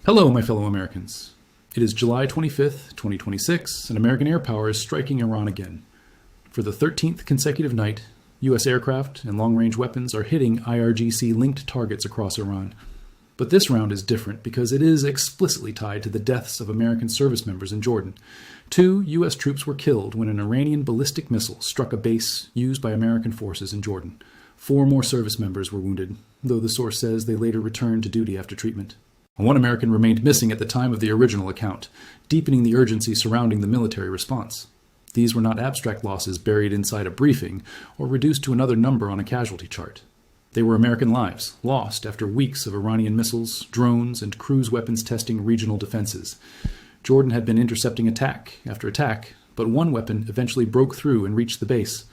Hello, my fellow Americans. It is July 25th, 2026, and American air power is striking Iran again. For the 13th consecutive night, U.S. aircraft and long-range weapons are hitting IRGC-linked targets across Iran. But this round is different because it is explicitly tied to the deaths of American service members in Jordan. 2 U.S. troops were killed when an Iranian ballistic missile struck a base used by American forces in Jordan. 4 more service members were wounded, though the source says they later returned to duty after treatment. 1 American remained missing at the time of the original account, deepening the urgency surrounding the military response. These were not abstract losses buried inside a briefing or reduced to another number on a casualty chart. They were American lives, lost after weeks of Iranian missiles, drones, and cruise weapons testing regional defenses. Jordan had been intercepting attack after attack, but one weapon eventually broke through and reached the base.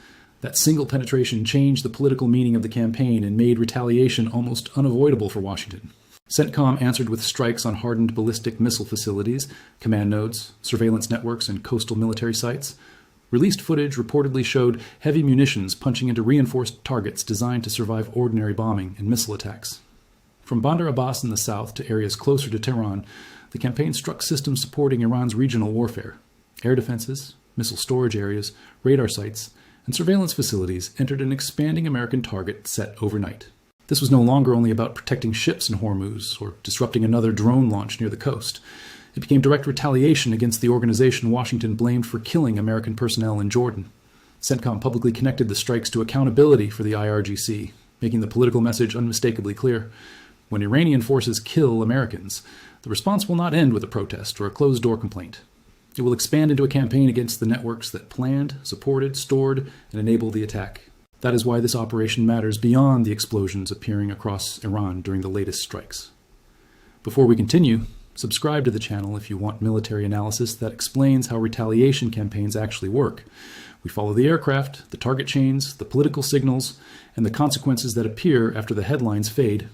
That single penetration changed the political meaning of the campaign and made retaliation almost unavoidable for Washington. CENTCOM answered with strikes on hardened ballistic missile facilities, command nodes, surveillance networks, and coastal military sites. Released footage reportedly showed heavy munitions punching into reinforced targets designed to survive ordinary bombing and missile attacks. From Bandar Abbas in the south to areas closer to Tehran, the campaign struck systems supporting Iran's regional warfare. Air defenses, missile storage areas, radar sites, and surveillance facilities entered an expanding American target set overnight. This was no longer only about protecting ships in Hormuz or disrupting another drone launch near the coast. It became direct retaliation against the organization Washington blamed for killing American personnel in Jordan. CENTCOM publicly connected the strikes to accountability for the IRGC, making the political message unmistakably clear. When Iranian forces kill Americans, the response will not end with a protest or a closed-door complaint. It will expand into a campaign against the networks that planned, supported, stored, and enabled the attack. That is why this operation matters beyond the explosions appearing across Iran during the latest strikes. Before we continue, subscribe to the channel if you want military analysis that explains how retaliation campaigns actually work. We follow the aircraft, the target chains, the political signals, and the consequences that appear after the headlines fade.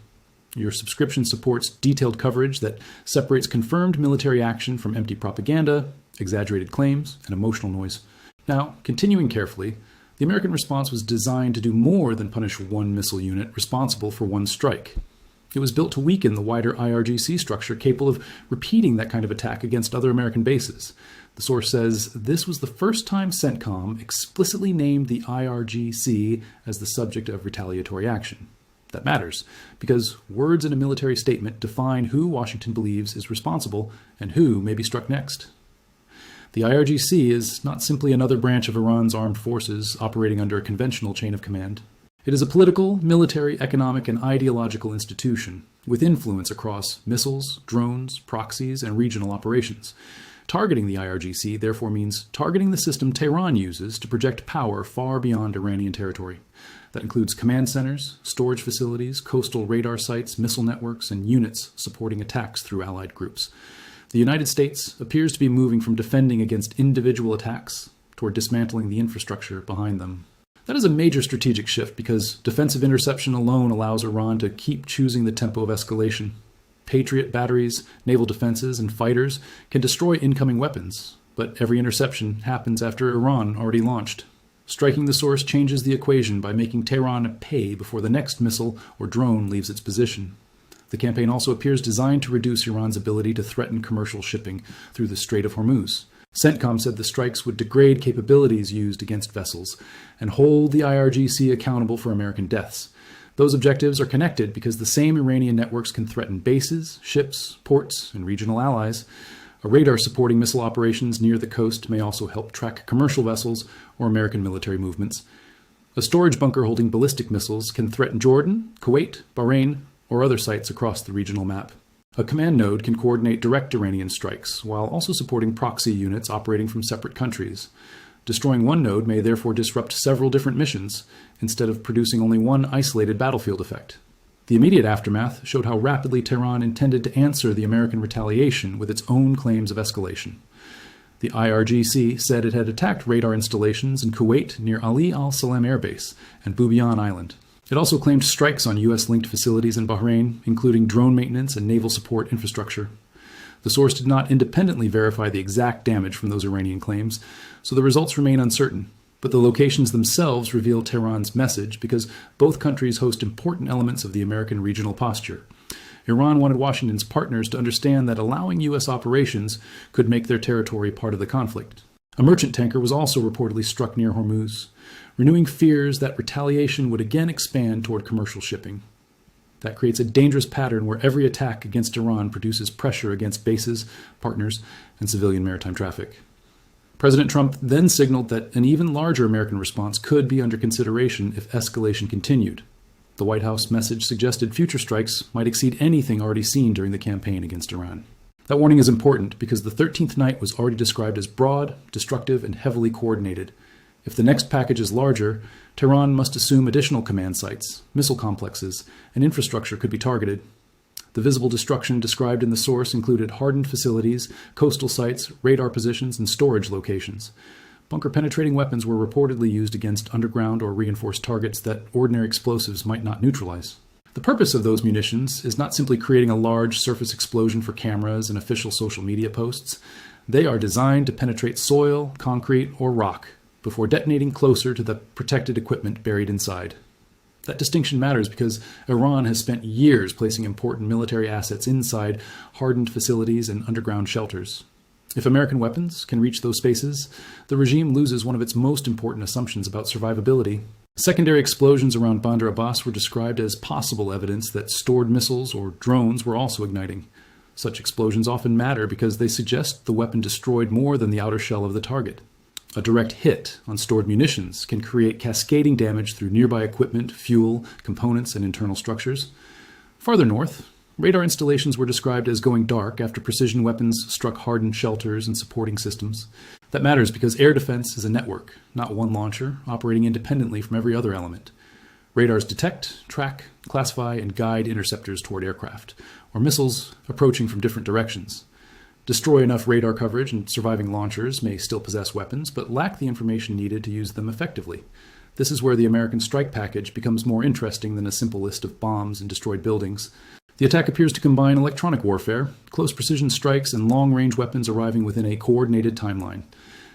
Your subscription supports detailed coverage that separates confirmed military action from empty propaganda, exaggerated claims, and emotional noise. Now, continuing carefully, the American response was designed to do more than punish one missile unit responsible for one strike. It was built to weaken the wider IRGC structure capable of repeating that kind of attack against other American bases. The source says this was the first time CENTCOM explicitly named the IRGC as the subject of retaliatory action. That matters, because words in a military statement define who Washington believes is responsible and who may be struck next. The IRGC is not simply another branch of Iran's armed forces operating under a conventional chain of command. It is a political, military, economic, and ideological institution with influence across missiles, drones, proxies, and regional operations. Targeting the IRGC therefore means targeting the system Tehran uses to project power far beyond Iranian territory. That includes command centers, storage facilities, coastal radar sites, missile networks, and units supporting attacks through allied groups. The United States appears to be moving from defending against individual attacks toward dismantling the infrastructure behind them. That is a major strategic shift because defensive interception alone allows Iran to keep choosing the tempo of escalation. Patriot batteries, naval defenses, and fighters can destroy incoming weapons, but every interception happens after Iran already launched. Striking the source changes the equation by making Tehran pay before the next missile or drone leaves its position. The campaign also appears designed to reduce Iran's ability to threaten commercial shipping through the Strait of Hormuz. CENTCOM said the strikes would degrade capabilities used against vessels and hold the IRGC accountable for American deaths. Those objectives are connected because the same Iranian networks can threaten bases, ships, ports, and regional allies. A radar supporting missile operations near the coast may also help track commercial vessels or American military movements. A storage bunker holding ballistic missiles can threaten Jordan, Kuwait, Bahrain, or other sites across the regional map. A command node can coordinate direct Iranian strikes, while also supporting proxy units operating from separate countries. Destroying one node may therefore disrupt several different missions, instead of producing only one isolated battlefield effect. The immediate aftermath showed how rapidly Tehran intended to answer the American retaliation with its own claims of escalation. The IRGC said it had attacked radar installations in Kuwait near Ali al-Salam Air Base and Bubiyan Island. It also claimed strikes on U.S.-linked facilities in Bahrain, including drone maintenance and naval support infrastructure. The source did not independently verify the exact damage from those Iranian claims, so the results remain uncertain. But the locations themselves reveal Tehran's message because both countries host important elements of the American regional posture. Iran wanted Washington's partners to understand that allowing U.S. operations could make their territory part of the conflict. A merchant tanker was also reportedly struck near Hormuz, renewing fears that retaliation would again expand toward commercial shipping. That creates a dangerous pattern where every attack against Iran produces pressure against bases, partners, and civilian maritime traffic. President Trump then signaled that an even larger American response could be under consideration if escalation continued. The White House message suggested future strikes might exceed anything already seen during the campaign against Iran. That warning is important because the 13th night was already described as broad, destructive, and heavily coordinated. If the next package is larger, Tehran must assume additional command sites, missile complexes, and infrastructure could be targeted. The visible destruction described in the source included hardened facilities, coastal sites, radar positions, and storage locations. Bunker-penetrating weapons were reportedly used against underground or reinforced targets that ordinary explosives might not neutralize. The purpose of those munitions is not simply creating a large surface explosion for cameras and official social media posts. They are designed to penetrate soil, concrete, or rock before detonating closer to the protected equipment buried inside. That distinction matters because Iran has spent years placing important military assets inside hardened facilities and underground shelters. If American weapons can reach those spaces, the regime loses one of its most important assumptions about survivability. Secondary explosions around Bandar Abbas were described as possible evidence that stored missiles or drones were also igniting. Such explosions often matter because they suggest the weapon destroyed more than the outer shell of the target. A direct hit on stored munitions can create cascading damage through nearby equipment, fuel, components, and internal structures. Farther north, radar installations were described as going dark after precision weapons struck hardened shelters and supporting systems. That matters because air defense is a network, not one launcher, operating independently from every other element. Radars detect, track, classify, and guide interceptors toward aircraft, or missiles approaching from different directions. Destroy enough radar coverage and surviving launchers may still possess weapons, but lack the information needed to use them effectively. This is where the American strike package becomes more interesting than a simple list of bombs and destroyed buildings. The attack appears to combine electronic warfare, close precision strikes, and long-range weapons arriving within a coordinated timeline.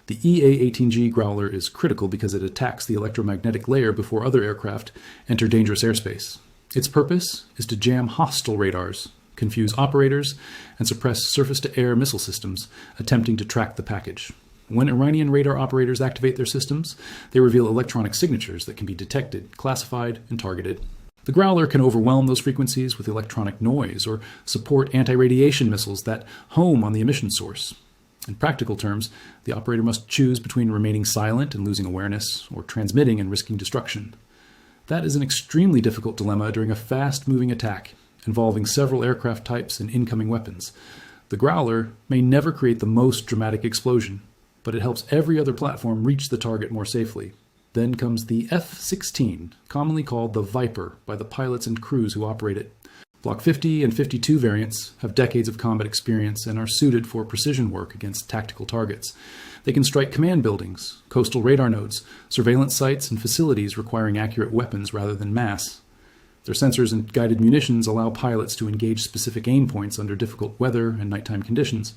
The EA-18G Growler is critical because it attacks the electromagnetic layer before other aircraft enter dangerous airspace. Its purpose is to jam hostile radars, confuse operators, and suppress surface-to-air missile systems attempting to track the package. When Iranian radar operators activate their systems, they reveal electronic signatures that can be detected, classified, and targeted. The Growler can overwhelm those frequencies with electronic noise or support anti-radiation missiles that home on the emission source. In practical terms, the operator must choose between remaining silent and losing awareness, or transmitting and risking destruction. That is an extremely difficult dilemma during a fast-moving attack involving several aircraft types and incoming weapons. The Growler may never create the most dramatic explosion, but it helps every other platform reach the target more safely. Then comes the F-16, commonly called the Viper by the pilots and crews who operate it. Block 50 and 52 variants have decades of combat experience and are suited for precision work against tactical targets. They can strike command buildings, coastal radar nodes, surveillance sites, and facilities requiring accurate weapons rather than mass. Their sensors and guided munitions allow pilots to engage specific aim points under difficult weather and nighttime conditions.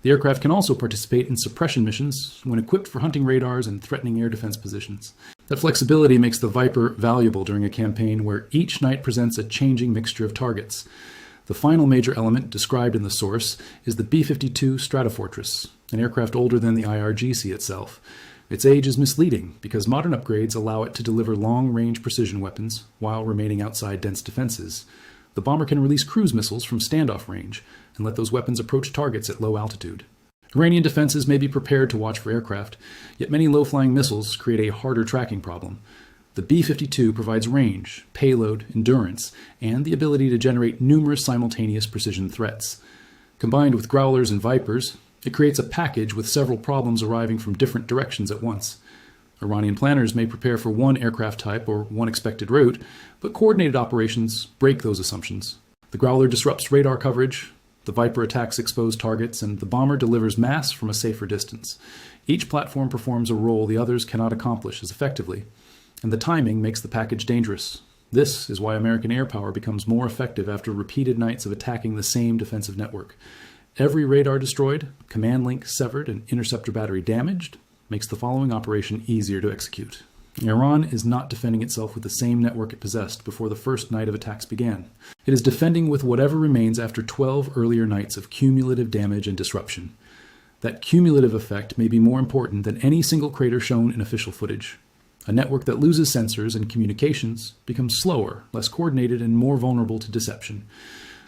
The aircraft can also participate in suppression missions when equipped for hunting radars and threatening air defense positions. That flexibility makes the Viper valuable during a campaign where each night presents a changing mixture of targets. The final major element described in the source is the B-52 Stratofortress, an aircraft older than the IRGC itself. Its age is misleading because modern upgrades allow it to deliver long-range precision weapons while remaining outside dense defenses. The bomber can release cruise missiles from standoff range and let those weapons approach targets at low altitude. Iranian defenses may be prepared to watch for aircraft, yet many low-flying missiles create a harder tracking problem. The B-52 provides range, payload, endurance, and the ability to generate numerous simultaneous precision threats. Combined with Growlers and Vipers, it creates a package with several problems arriving from different directions at once. Iranian planners may prepare for one aircraft type or one expected route, but coordinated operations break those assumptions. The Growler disrupts radar coverage, the Viper attacks exposed targets, and the bomber delivers mass from a safer distance. Each platform performs a role the others cannot accomplish as effectively, and the timing makes the package dangerous. This is why American air power becomes more effective after repeated nights of attacking the same defensive network. Every radar destroyed, command link severed, and interceptor battery damaged makes the following operation easier to execute. Iran is not defending itself with the same network it possessed before the first night of attacks began. It is defending with whatever remains after 12 earlier nights of cumulative damage and disruption. That cumulative effect may be more important than any single crater shown in official footage. A network that loses sensors and communications becomes slower, less coordinated, and more vulnerable to deception.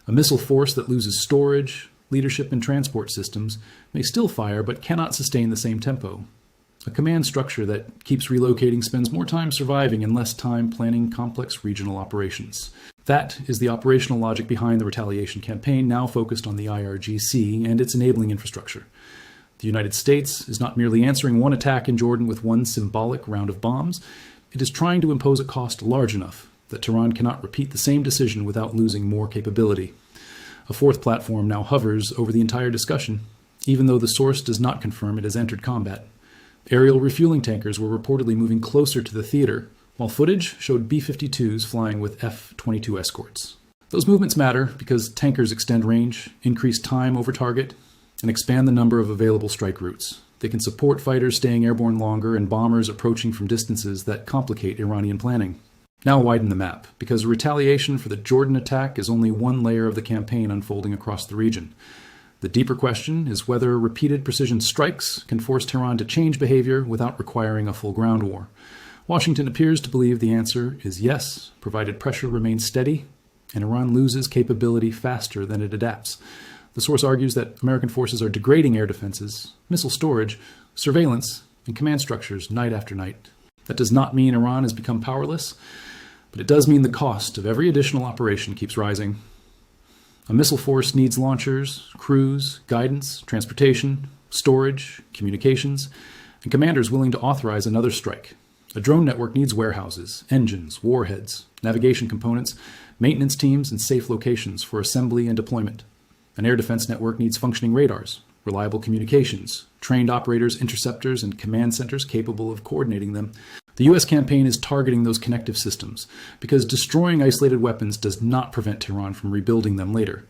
A missile force that loses storage, leadership, and transport systems may still fire but cannot sustain the same tempo. A command structure that keeps relocating spends more time surviving and less time planning complex regional operations. That is the operational logic behind the retaliation campaign, now focused on the IRGC and its enabling infrastructure. The United States is not merely answering one attack in Jordan with one symbolic round of bombs. It is trying to impose a cost large enough that Tehran cannot repeat the same decision without losing more capability. A fourth platform now hovers over the entire discussion, even though the source does not confirm it has entered combat. Aerial refueling tankers were reportedly moving closer to the theater, while footage showed B-52s flying with F-22 escorts. Those movements matter because tankers extend range, increase time over target, and expand the number of available strike routes. They can support fighters staying airborne longer and bombers approaching from distances that complicate Iranian planning. Now widen the map, because retaliation for the Jordan attack is only one layer of the campaign unfolding across the region. The deeper question is whether repeated precision strikes can force Tehran to change behavior without requiring a full ground war. Washington appears to believe the answer is yes, provided pressure remains steady and Iran loses capability faster than it adapts. The source argues that American forces are degrading air defenses, missile storage, surveillance, and command structures night after night. That does not mean Iran has become powerless, but it does mean the cost of every additional operation keeps rising. A missile force needs launchers, crews, guidance, transportation, storage, communications, and commanders willing to authorize another strike. A drone network needs warehouses, engines, warheads, navigation components, maintenance teams, and safe locations for assembly and deployment. An air defense network needs functioning radars, reliable communications, trained operators, interceptors, and command centers capable of coordinating them. The U.S. campaign is targeting those connective systems because destroying isolated weapons does not prevent Tehran from rebuilding them later.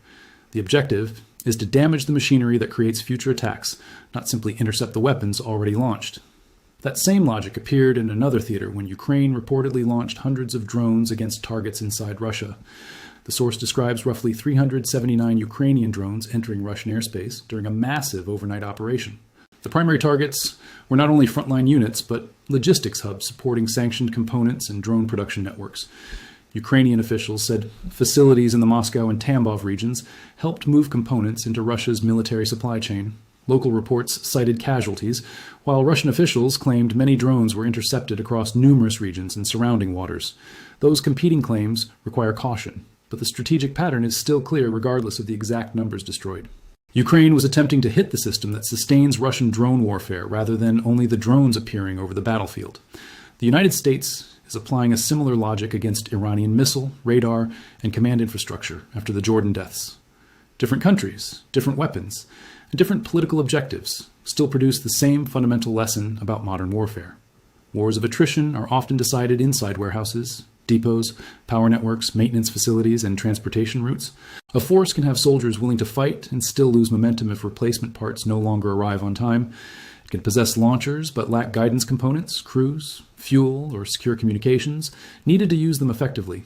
The objective is to damage the machinery that creates future attacks, not simply intercept the weapons already launched. That same logic appeared in another theater when Ukraine reportedly launched hundreds of drones against targets inside Russia. The source describes roughly 379 Ukrainian drones entering Russian airspace during a massive overnight operation. The primary targets were not only frontline units, but logistics hubs supporting sanctioned components and drone production networks. Ukrainian officials said facilities in the Moscow and Tambov regions helped move components into Russia's military supply chain. Local reports cited casualties, while Russian officials claimed many drones were intercepted across numerous regions and surrounding waters. Those competing claims require caution, but the strategic pattern is still clear regardless of the exact numbers destroyed. Ukraine was attempting to hit the system that sustains Russian drone warfare rather than only the drones appearing over the battlefield. The United States is applying a similar logic against Iranian missile, radar, and command infrastructure after the Jordan deaths. Different countries, different weapons, and different political objectives still produce the same fundamental lesson about modern warfare. Wars of attrition are often decided inside warehouses, depots, power networks, maintenance facilities, and transportation routes. A force can have soldiers willing to fight and still lose momentum if replacement parts no longer arrive on time. It can possess launchers but lack guidance components, crews, fuel, or secure communications needed to use them effectively.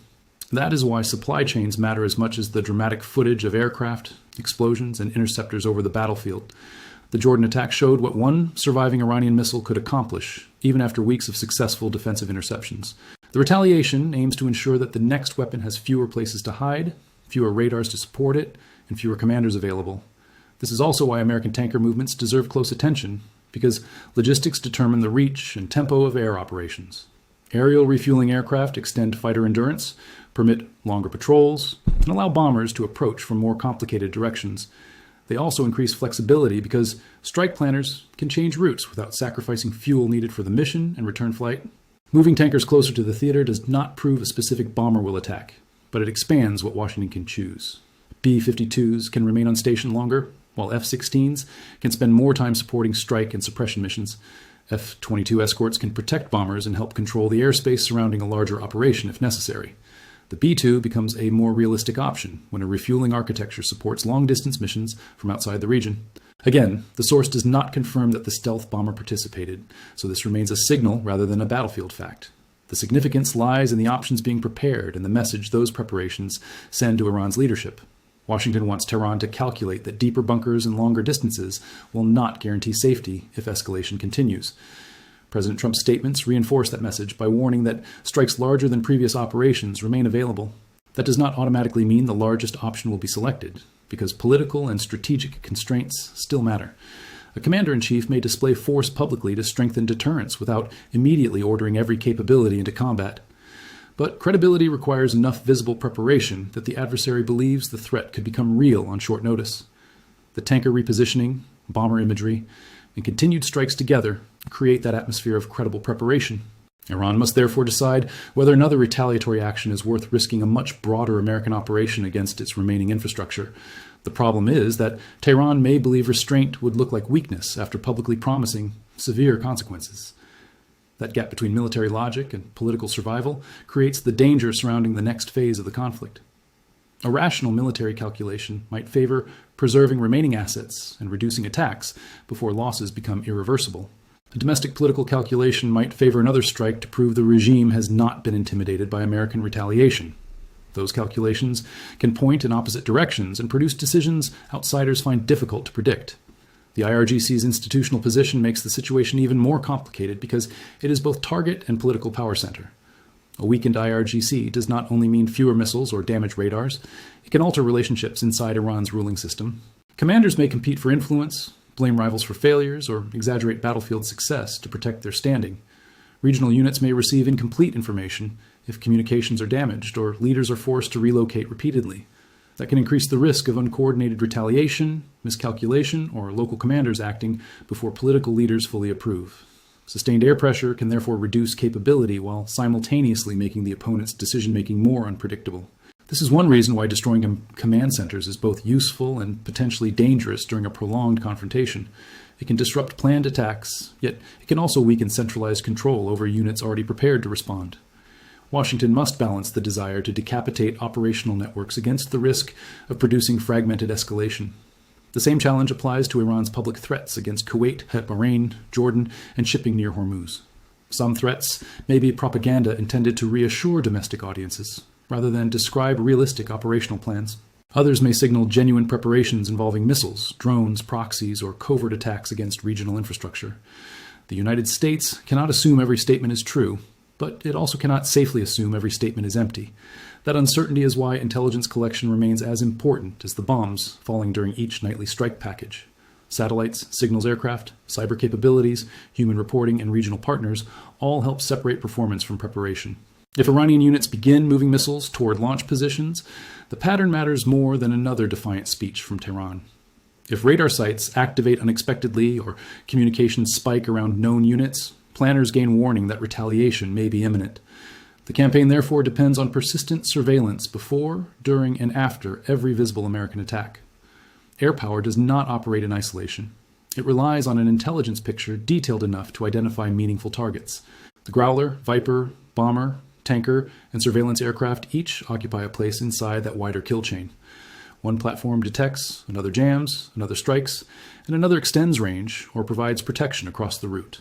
That is why supply chains matter as much as the dramatic footage of aircraft, explosions, and interceptors over the battlefield. The Jordan attack showed what one surviving Iranian missile could accomplish, even after weeks of successful defensive interceptions. The retaliation aims to ensure that the next weapon has fewer places to hide, fewer radars to support it, and fewer commanders available. This is also why American tanker movements deserve close attention, because logistics determine the reach and tempo of air operations. Aerial refueling aircraft extend fighter endurance, permit longer patrols, and allow bombers to approach from more complicated directions. They also increase flexibility because strike planners can change routes without sacrificing fuel needed for the mission and return flight. Moving tankers closer to the theater does not prove a specific bomber will attack, but it expands what Washington can choose. B-52s can remain on station longer, while F-16s can spend more time supporting strike and suppression missions. F-22 escorts can protect bombers and help control the airspace surrounding a larger operation if necessary. The B-2 becomes a more realistic option when a refueling architecture supports long-distance missions from outside the region. Again, the source does not confirm that the stealth bomber participated, so this remains a signal rather than a battlefield fact. The significance lies in the options being prepared and the message those preparations send to Iran's leadership. Washington wants Tehran to calculate that deeper bunkers and longer distances will not guarantee safety if escalation continues. President Trump's statements reinforce that message by warning that strikes larger than previous operations remain available. That does not automatically mean the largest option will be selected, because political and strategic constraints still matter. A commander-in-chief may display force publicly to strengthen deterrence without immediately ordering every capability into combat. But credibility requires enough visible preparation that the adversary believes the threat could become real on short notice. The tanker repositioning, bomber imagery, and continued strikes together create that atmosphere of credible preparation. Iran must therefore decide whether another retaliatory action is worth risking a much broader American operation against its remaining infrastructure. The problem is that Tehran may believe restraint would look like weakness after publicly promising severe consequences. That gap between military logic and political survival creates the danger surrounding the next phase of the conflict. A rational military calculation might favor preserving remaining assets and reducing attacks before losses become irreversible. A domestic political calculation might favor another strike to prove the regime has not been intimidated by American retaliation. Those calculations can point in opposite directions and produce decisions outsiders find difficult to predict. The IRGC's institutional position makes the situation even more complicated because it is both target and political power center. A weakened IRGC does not only mean fewer missiles or damaged radars, it can alter relationships inside Iran's ruling system. Commanders may compete for influence, blame rivals for failures, or exaggerate battlefield success to protect their standing. Regional units may receive incomplete information if communications are damaged or leaders are forced to relocate repeatedly. That can increase the risk of uncoordinated retaliation, miscalculation, or local commanders acting before political leaders fully approve. Sustained air pressure can therefore reduce capability while simultaneously making the opponent's decision-making more unpredictable. This is one reason why destroying command centers is both useful and potentially dangerous during a prolonged confrontation. It can disrupt planned attacks, yet it can also weaken centralized control over units already prepared to respond. Washington must balance the desire to decapitate operational networks against the risk of producing fragmented escalation. The same challenge applies to Iran's public threats against Kuwait, Bahrain, Jordan, and shipping near Hormuz. Some threats may be propaganda intended to reassure domestic audiences, rather than describe realistic operational plans. Others may signal genuine preparations involving missiles, drones, proxies, or covert attacks against regional infrastructure. The United States cannot assume every statement is true, but it also cannot safely assume every statement is empty. That uncertainty is why intelligence collection remains as important as the bombs falling during each nightly strike package. Satellites, signals aircraft, cyber capabilities, human reporting, and regional partners all help separate performance from preparation. If Iranian units begin moving missiles toward launch positions, the pattern matters more than another defiant speech from Tehran. If radar sites activate unexpectedly or communications spike around known units, planners gain warning that retaliation may be imminent. The campaign therefore depends on persistent surveillance before, during, and after every visible American attack. Air power does not operate in isolation. It relies on an intelligence picture detailed enough to identify meaningful targets. The Growler, Viper, Bomber, tanker, and surveillance aircraft each occupy a place inside that wider kill chain. One platform detects, another jams, another strikes, and another extends range or provides protection across the route.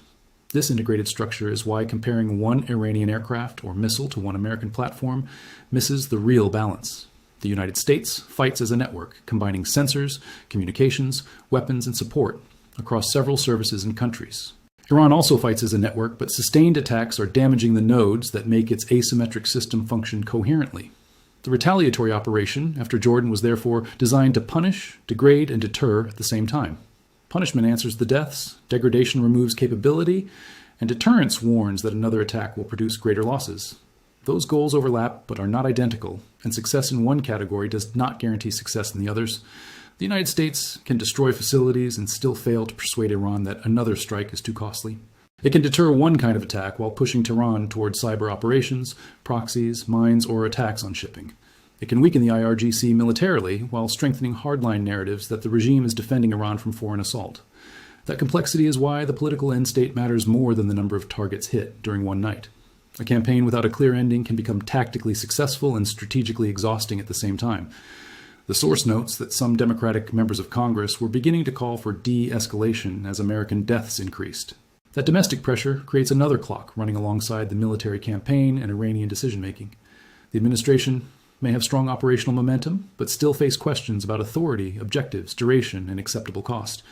This integrated structure is why comparing one Iranian aircraft or missile to one American platform misses the real balance. The United States fights as a network, combining sensors, communications, weapons, and support across several services and countries. Iran also fights as a network, but sustained attacks are damaging the nodes that make its asymmetric system function coherently. The retaliatory operation after Jordan was therefore designed to punish, degrade, and deter at the same time. Punishment answers the deaths, degradation removes capability, and deterrence warns that another attack will produce greater losses. Those goals overlap but are not identical, and success in one category does not guarantee success in the others. The United States can destroy facilities and still fail to persuade Iran that another strike is too costly. It can deter one kind of attack while pushing Tehran toward cyber operations, proxies, mines, or attacks on shipping. It can weaken the IRGC militarily while strengthening hardline narratives that the regime is defending Iran from foreign assault. That complexity is why the political end state matters more than the number of targets hit during one night. A campaign without a clear ending can become tactically successful and strategically exhausting at the same time. The source notes that some Democratic members of Congress were beginning to call for de-escalation as American deaths increased. That domestic pressure creates another clock running alongside the military campaign and Iranian decision-making. The administration may have strong operational momentum, but still face questions about authority, objectives, duration, and acceptable cost.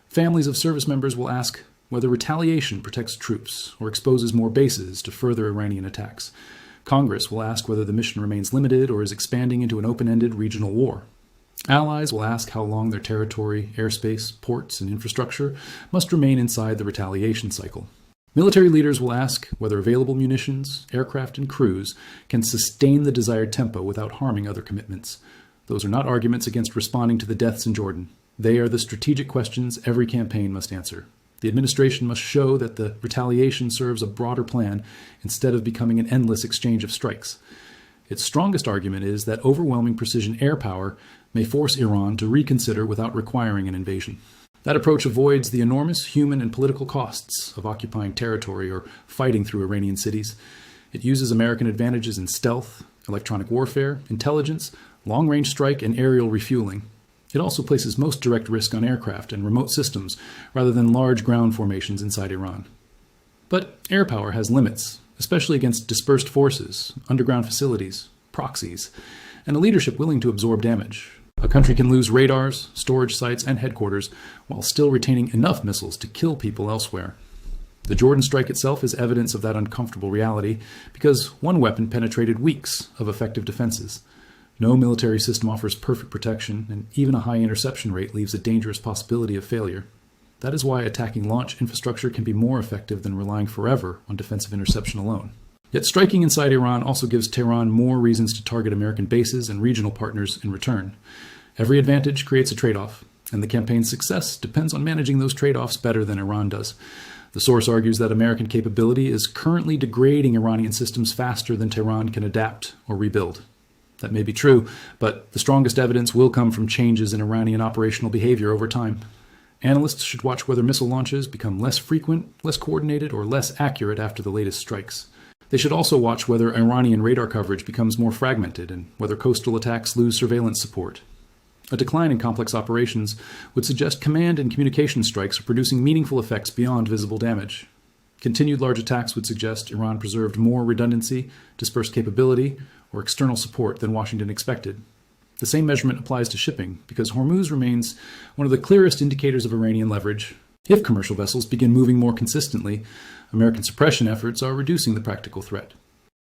Families of service members will ask whether retaliation protects troops or exposes more bases to further Iranian attacks. Congress will ask whether the mission remains limited or is expanding into an open-ended regional war. Allies will ask how long their territory, airspace, ports, and infrastructure must remain inside the retaliation cycle. Military leaders will ask whether available munitions, aircraft, and crews can sustain the desired tempo without harming other commitments. Those are not arguments against responding to the deaths in Jordan. They are the strategic questions every campaign must answer. The administration must show that the retaliation serves a broader plan instead of becoming an endless exchange of strikes. Its strongest argument is that overwhelming precision air power may force Iran to reconsider without requiring an invasion. That approach avoids the enormous human and political costs of occupying territory or fighting through Iranian cities. It uses American advantages in stealth, electronic warfare, intelligence, long-range strike, and aerial refueling. It also places most direct risk on aircraft and remote systems rather than large ground formations inside Iran. But air power has limits, especially against dispersed forces, underground facilities, proxies, and a leadership willing to absorb damage. A country can lose radars, storage sites, and headquarters while still retaining enough missiles to kill people elsewhere. The Jordan strike itself is evidence of that uncomfortable reality because one weapon penetrated weeks of effective defenses. No military system offers perfect protection, and even a high interception rate leaves a dangerous possibility of failure. That is why attacking launch infrastructure can be more effective than relying forever on defensive interception alone. Yet striking inside Iran also gives Tehran more reasons to target American bases and regional partners in return. Every advantage creates a trade-off, and the campaign's success depends on managing those trade-offs better than Iran does. The source argues that American capability is currently degrading Iranian systems faster than Tehran can adapt or rebuild. That may be true, but the strongest evidence will come from changes in Iranian operational behavior over time. Analysts should watch whether missile launches become less frequent, less coordinated, or less accurate after the latest strikes. They should also watch whether Iranian radar coverage becomes more fragmented and whether coastal attacks lose surveillance support. A decline in complex operations would suggest command and communication strikes are producing meaningful effects beyond visible damage. Continued large attacks would suggest Iran preserved more redundancy, dispersed capability, or external support than Washington expected. The same measurement applies to shipping, because Hormuz remains one of the clearest indicators of Iranian leverage. If commercial vessels begin moving more consistently, American suppression efforts are reducing the practical threat.